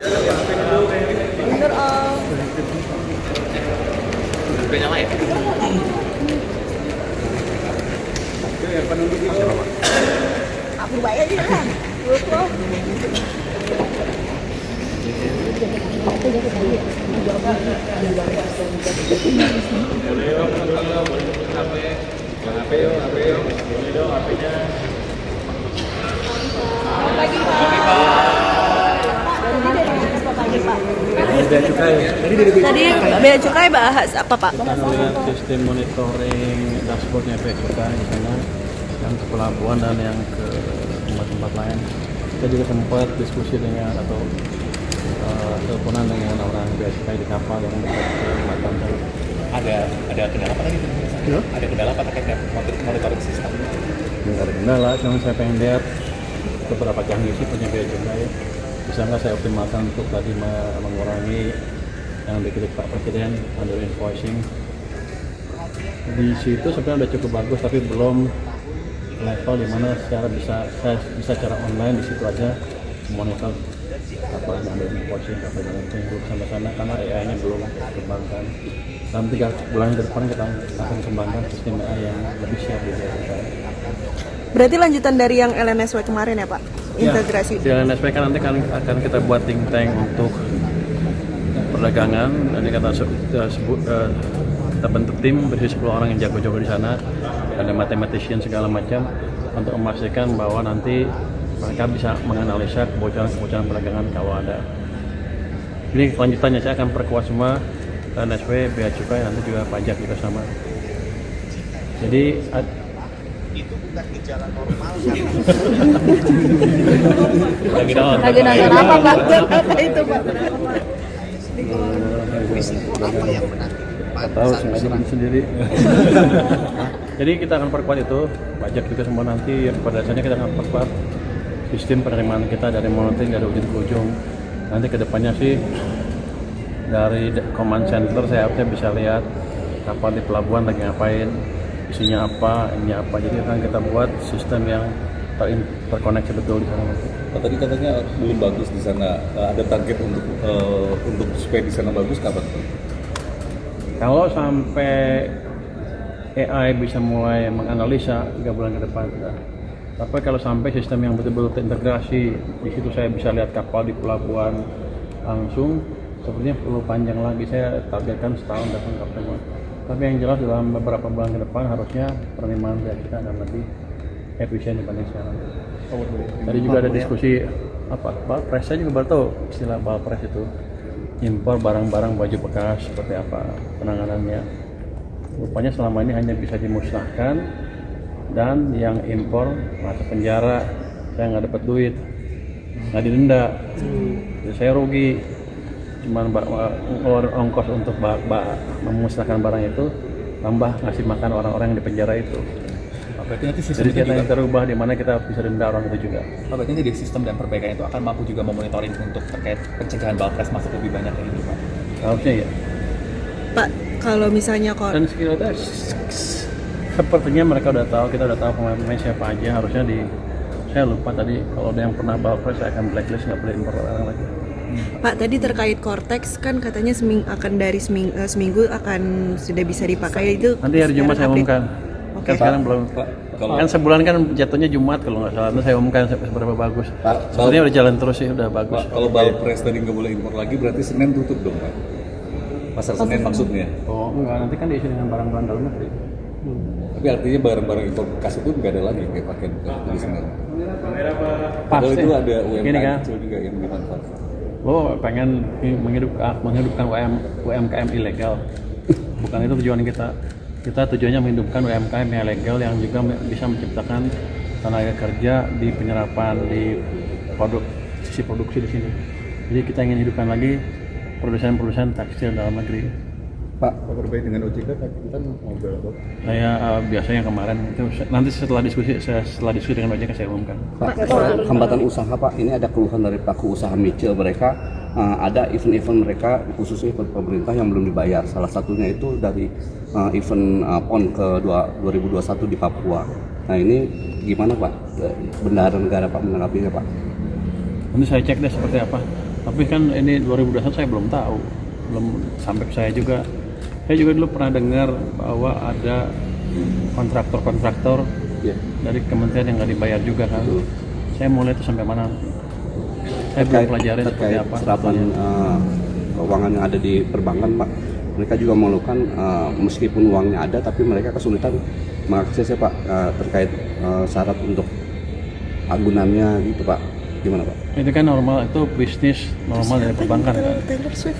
Bener om. Udah nyala ya? Aku bayar dia kan. Lupa. Tadi bea cukai bahas apa Pak? Kita melihat sistem monitoring dashboardnya bea cukai di sana, yang ke pelabuhan dan yang ke tempat-tempat lain. Kita juga sempat diskusi dengan atau teleponan dengan orang bea cukai di kapal yang dekat ke Batam. Ada kendala apa tadi? Ya? Ada kendala apa terkait monitoring sistem? Nggak ada kendala, cuma saya pengen lihat beberapa canggih sih punya bea cukai. Bisa nggak saya optimalkan untuk tadi mengurangi yang dikritik Pak Presiden under invoicing. Di situ sebenarnya udah cukup bagus, tapi belum level di mana secara saya bisa secara online di situ aja monitor apa yang under invoicing, apa yang tunggu sampai sana karena AI-nya belum dikembangkan. Dalam 3 bulan ke depan kita akan kembangkan sistem AI yang lebih siap di daerah. Berarti lanjutan dari yang LNSW kemarin ya Pak? Integrasi. Ya, di LNSW kan nanti akan kita buat think tank untuk perdagangan. Nanti kita bentuk tim berisi 10 orang yang jago-jago di sana, ada mathematician segala macam untuk memastikan bahwa nanti mereka bisa menganalisa kebocoran perdagangan kalau ada. Ini kelanjutannya saya akan perkuat semua LNSW, bea cukai, nanti juga pajak juga sama. Jadi Itu bukan gejala normal kan? Lagi nonton apa Pak? Apa itu Pak? Risiko apa yang menanti? tahu sengaja bikin sendiri. Jadi kita akan perkuat itu pajak juga semua nanti. Pada dasarnya kita akan perkuat sistem penerimaan kita dari monitoring dari ujung ke ujung. Nanti kedepannya sih dari command center saya harusnya bisa lihat kapal di pelabuhan lagi ngapain, isinya apa, ini apa. Jadi akan kita buat sistem yang terkoneksi betul di sana. Tadi katanya belum bagus di sana. Ada target untuk supaya di sana bagus kapan? Kalau sampai AI bisa mulai menganalisa 3 bulan ke depan sudah. Tapi kalau sampai sistem yang betul-betul terintegrasi, di situ saya bisa lihat kapal di pelabuhan langsung, sepertinya perlu panjang lagi. Saya targetkan setahun datang ke semua. Tapi yang jelas dalam beberapa bulan ke depan harusnya penerimaan kita akan lebih efisien dibanding sekarang. Tadi juga ada diskusi Balpres, saya juga baru tahu istilah Balpres itu, impor barang-barang baju bekas seperti apa penanganannya. Rupanya selama ini hanya bisa dimusnahkan dan yang impor masuk penjara, saya nggak dapat duit, nggak didenda, jadi saya rugi. Cuman ngeluarin ongkos untuk memusnahkan barang itu, tambah ngasih makan orang-orang yang di penjara itu. Berarti nanti Jadi kita yang terubah di mana kita bisa denda orang itu juga. berarti nanti di sistem dan perbaikan itu akan mampu juga memonitoring untuk terkait pencegahan Balpres masuk lebih banyak kayak gitu Pak. Harusnya ya. Pak, kalau misalnya kok Dan sekiranya sepertinya mereka udah tahu, kita udah tahu pemain siapa aja. Harusnya saya lupa tadi kalau ada yang pernah Balpres saya akan blacklist, nggak boleh impor orang lagi. Pak tadi terkait Cortex kan katanya akan dari seminggu akan sudah bisa dipakai itu. Nanti hari Jumat saya umumkan. Kan sekarang belum. Kan sebulan kan jatuhnya Jumat kalau nggak salah. Nanti saya umumkan seberapa bagus. Sebenarnya udah jalan terus sih, udah bagus. Pak, kalau Balpres tadi nggak boleh impor lagi, berarti Senin tutup dong Pak? Pasar Senin maksudnya? Oh enggak, nanti kan diisi dengan barang-barang dalam negeri. Tapi artinya barang-barang impor bekas itu nggak ada lagi kayak pakai di Senin. Padahal Pasti. itu ada Gini UMKM kan, kecil juga yang dimanfaatkan. lo pengen menghidupkan UMKM ilegal. Bukan itu tujuan kita. Kita tujuannya menghidupkan UMKM yang legal yang juga bisa menciptakan tenaga kerja di penyerapan, di sisi produksi di sini. Jadi kita ingin hidupkan lagi produsen-produsen tekstil dalam negeri. Pak berbaik dengan OJK kan ngobrol apa? Saya biasanya kemarin itu nanti setelah diskusi dengan OJK saya umumkan. Pak, hambatan usaha Pak, ini ada keluhan dari pelaku usaha micil mereka, ada event-event mereka khususnya event pemerintah yang belum dibayar. Salah satunya itu dari event PON ke 2021 di Papua. Nah ini gimana Pak, bendahara negara Pak menanggapinya Pak? Nanti saya cek deh seperti apa. Tapi kan ini 2021 saya belum tahu, belum sampai ke saya juga. Saya juga dulu pernah dengar bahwa ada kontraktor Ya. dari kementerian yang nggak dibayar juga kan. Saya mau lihat itu sampai mana. Saya belum pelajarin seperti terkait apa. serapan keuangan yang ada di perbankan, Pak. Mereka juga mengeluhkan meskipun uangnya ada, tapi mereka kesulitan mengaksesnya, Pak, terkait syarat untuk agunannya gitu, Pak. Gimana, Pak? Itu kan normal, itu bisnis normal dari perbankan kan.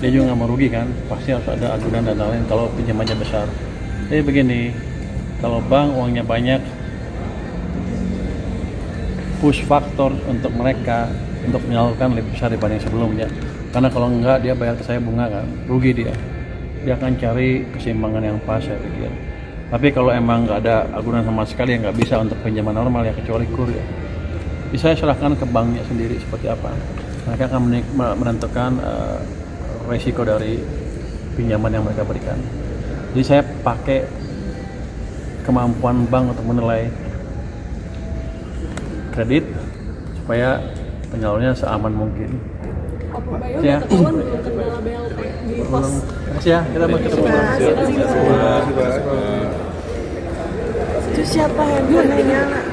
Dia juga nggak mau rugi kan, pasti harus ada agunan dan lain-lain kalau pinjamannya besar. Jadi begini, kalau bank uangnya banyak, push faktor untuk mereka untuk menyalurkan lebih besar dibanding sebelumnya. Karena kalau enggak dia bayar ke saya bunga kan, rugi dia. Dia akan cari keseimbangan yang pas saya pikir. Tapi kalau emang nggak ada agunan sama sekali yang nggak bisa untuk pinjaman normal ya kecuali kur ya. Bisa saya serahkan ke banknya sendiri seperti apa. Mereka akan menentukan resiko dari pinjaman yang mereka berikan. Jadi saya pakai kemampuan bank untuk menilai kredit supaya penyalurnya seaman mungkin. Ya. Makasih ya, kita mau ketemu. Itu siapa handphonenya?